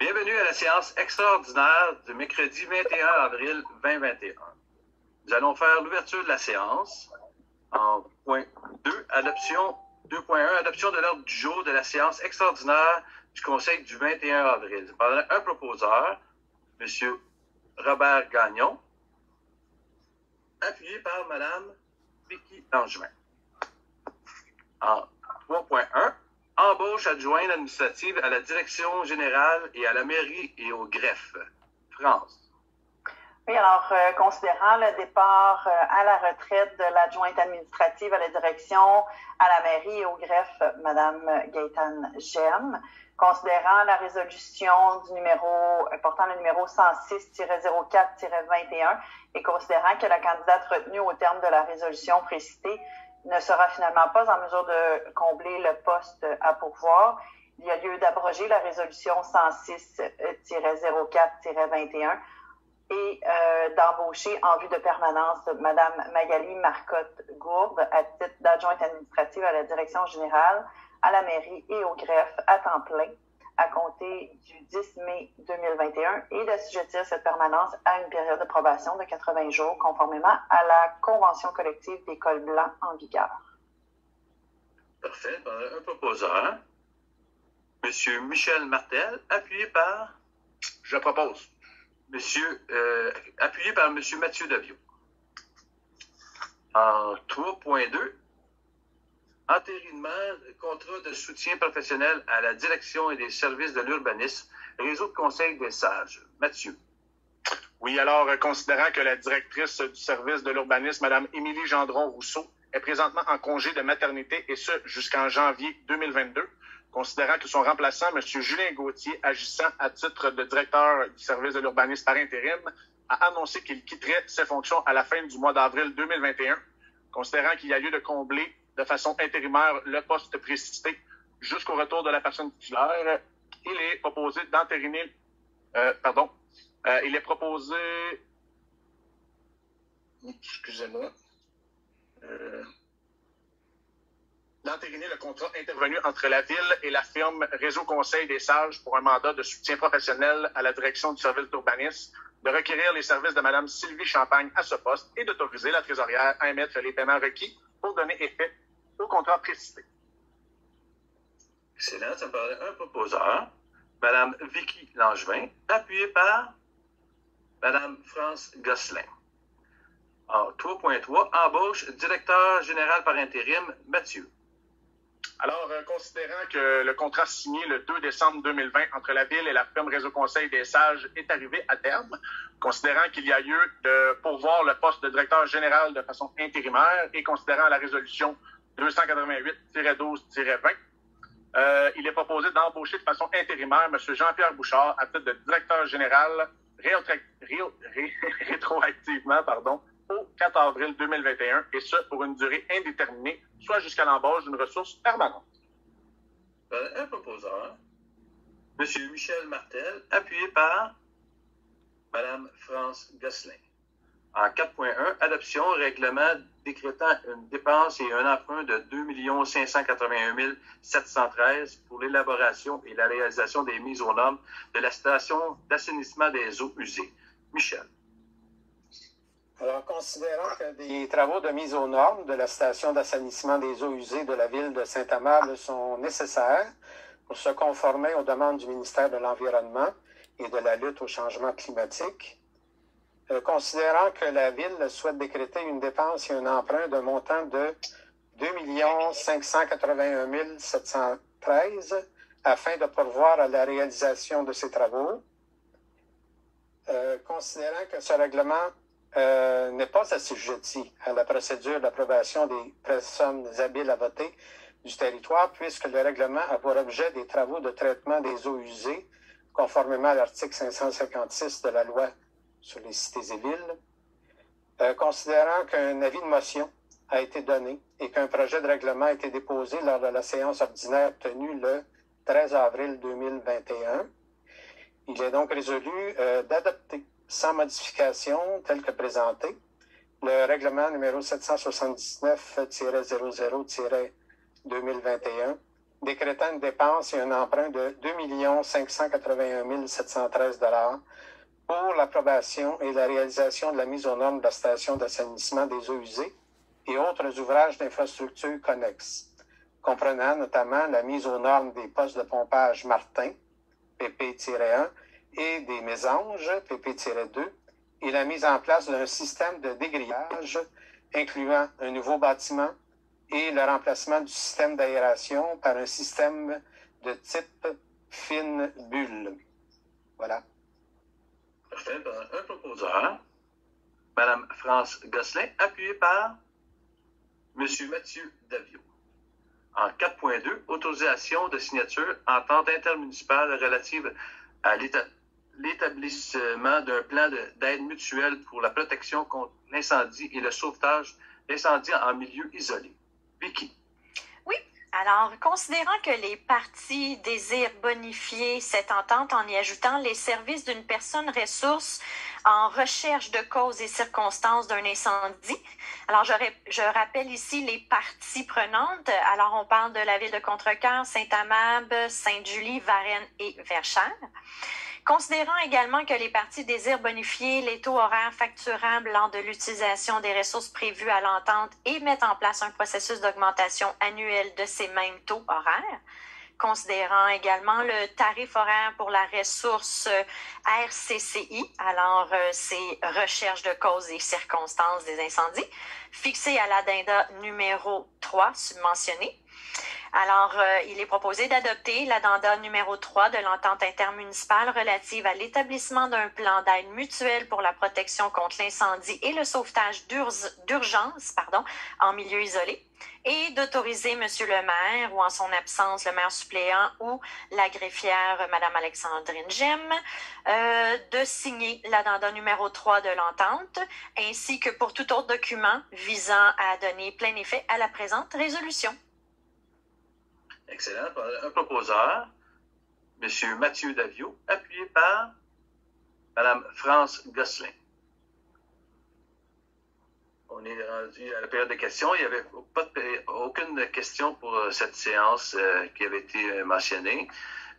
Bienvenue à la séance extraordinaire du mercredi 21 avril 2021. Nous allons faire l'ouverture de la séance en point 2, adoption 2.1, adoption de l'ordre du jour de la séance extraordinaire du Conseil du 21 avril. Nous parlons un proposeur, M. Robert Gagnon, appuyé par Mme Vicky Langevin. En 3.1, embauche adjointe administrative à la direction générale et à la mairie et au greffe. France. Oui, alors, considérant le départ à la retraite de l'adjointe administrative à la direction, à la mairie et au greffe, Mme Gaëtane Gemme, considérant la résolution du numéro, portant le numéro 106-04-21 et considérant que la candidate retenue au terme de la résolution précitée ne sera finalement pas en mesure de combler le poste à pourvoir, il y a lieu d'abroger la résolution 106-04-21 et d'embaucher en vue de permanence Mme Magali Marcotte-Gourde à titre d'adjointe administrative à la direction générale, à la mairie et au greffe à temps plein à compter du 10 mai 2021 et d'assujettir cette permanence à une période de probation de 80 jours conformément à la convention collective des cols blancs en vigueur. Parfait. Un proposeur, M. Michel Martel, appuyé par... Je propose. Appuyé par M. Mathieu Daviau. En 3.2, entérinement, contrat de soutien professionnel à la direction et des services de l'urbanisme, réseau de conseil des sages. Mathieu. Oui, alors, considérant que la directrice du service de l'urbanisme, Mme Émilie Gendron-Rousseau, est présentement en congé de maternité, et ce, jusqu'en janvier 2022, considérant que son remplaçant, M. Julien Gauthier, agissant à titre de directeur du service de l'urbanisme par intérim, a annoncé qu'il quitterait ses fonctions à la fin du mois d'avril 2021, considérant qu'il y a lieu de combler de façon intérimaire le poste précité jusqu'au retour de la personne titulaire. Il est proposé d'entériner, il est proposé, d'entériner le contrat intervenu entre la Ville et la firme Réseau Conseil des Sages pour un mandat de soutien professionnel à la direction du service d'urbanisme, de requérir les services de Mme Sylvie Champagne à ce poste et d'autoriser la trésorière à émettre les paiements requis pour donner effet au contrat précité. Excellent. Ça me paraît un proposeur, Mme Vicky Langevin, appuyée par Mme France Gosselin. En 3.3, embauche directeur général par intérim, Mathieu. Alors, considérant que le contrat signé le 2 décembre 2020 entre la Ville et la firme Réseau Conseil des Sages est arrivé à terme, considérant qu'il y a lieu de pourvoir le poste de directeur général de façon intérimaire et considérant la résolution 288-12-20, il est proposé d'embaucher de façon intérimaire M. Jean-Pierre Bouchard à titre de directeur général rétroactivement au 4 avril 2021, et ce, pour une durée indéterminée, soit jusqu'à l'embauche d'une ressource permanente. Un proposeur, M. Michel Martel, appuyé par Mme France Gosselin. En 4.1, adoption, règlement décrétant une dépense et un emprunt de 2 581 713 pour l'élaboration et la réalisation des mises aux normes de la station d'assainissement des eaux usées. Michel. Alors, considérant que des travaux de mise aux normes de la station d'assainissement des eaux usées de la ville de Saint-Amable sont nécessaires pour se conformer aux demandes du ministère de l'Environnement et de la lutte au changement climatique, considérant que la ville souhaite décréter une dépense et un emprunt d'un montant de 2 581 713 afin de pourvoir à la réalisation de ces travaux, considérant que ce règlement n'est pas assujetti à la procédure d'approbation des personnes habiles à voter du territoire, puisque le règlement a pour objet des travaux de traitement des eaux usées, conformément à l'article 556 de la loi sur les cités et villes, considérant qu'un avis de motion a été donné et qu'un projet de règlement a été déposé lors de la séance ordinaire tenue le 13 avril 2021, il est donc résolu d'adopter sans modification, tel que présenté, le règlement numéro 779-00-2021 décrétant une dépense et un emprunt de 2 581 713 $ pour l'approbation et la réalisation de la mise aux normes de la station d'assainissement des eaux usées et autres ouvrages d'infrastructure connexes, comprenant notamment la mise aux normes des postes de pompage Martin, PP-1, et des mésanges, PP-2, et la mise en place d'un système de dégrillage incluant un nouveau bâtiment et le remplacement du système d'aération par un système de type fine bulle. Voilà. Parfait. Un proposeur, Mme France Gosselin, appuyé par M. Mathieu Daviau. En 4.2, autorisation de signature entente intermunicipale relative à l'établissement d'un plan d'aide mutuelle pour la protection contre l'incendie et le sauvetage d'incendies en milieu isolé. Vicky. Oui. Alors, considérant que les parties désirent bonifier cette entente en y ajoutant les services d'une personne ressource en recherche de causes et circonstances d'un incendie, alors je rappelle ici les parties prenantes. Alors, on parle de la ville de Contrecœur, Saint-Amable, Sainte-Julie, Varennes et Verchères. Considérant également que les parties désirent bonifier les taux horaires facturables lors de l'utilisation des ressources prévues à l'entente et mettent en place un processus d'augmentation annuelle de ces mêmes taux horaires. Considérant également le tarif horaire pour la ressource RCCI, alors c'est recherche de causes et circonstances des incendies, fixé à l'addenda numéro 3 submentionné. Alors, il est proposé d'adopter l'addenda numéro 3 de l'entente intermunicipale relative à l'établissement d'un plan d'aide mutuelle pour la protection contre l'incendie et le sauvetage d'urgence en milieu isolé et d'autoriser M. le maire ou en son absence le maire suppléant ou la greffière Mme Alexandrine Gemme de signer l'addenda numéro 3 de l'entente ainsi que pour tout autre document visant à donner plein effet à la présente résolution. Excellent. Un proposeur, M. Mathieu Daviau, appuyé par Mme France Gosselin. On est rendu à la période de questions. Il n'y avait aucune question pour cette séance qui avait été mentionnée.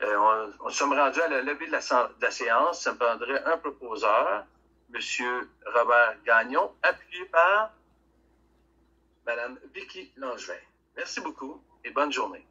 On sommes rendus à la levée de la séance. Ça me prendrait un proposeur, M. Robert Gagnon, appuyé par Mme Vicky Langevin. Merci beaucoup et bonne journée.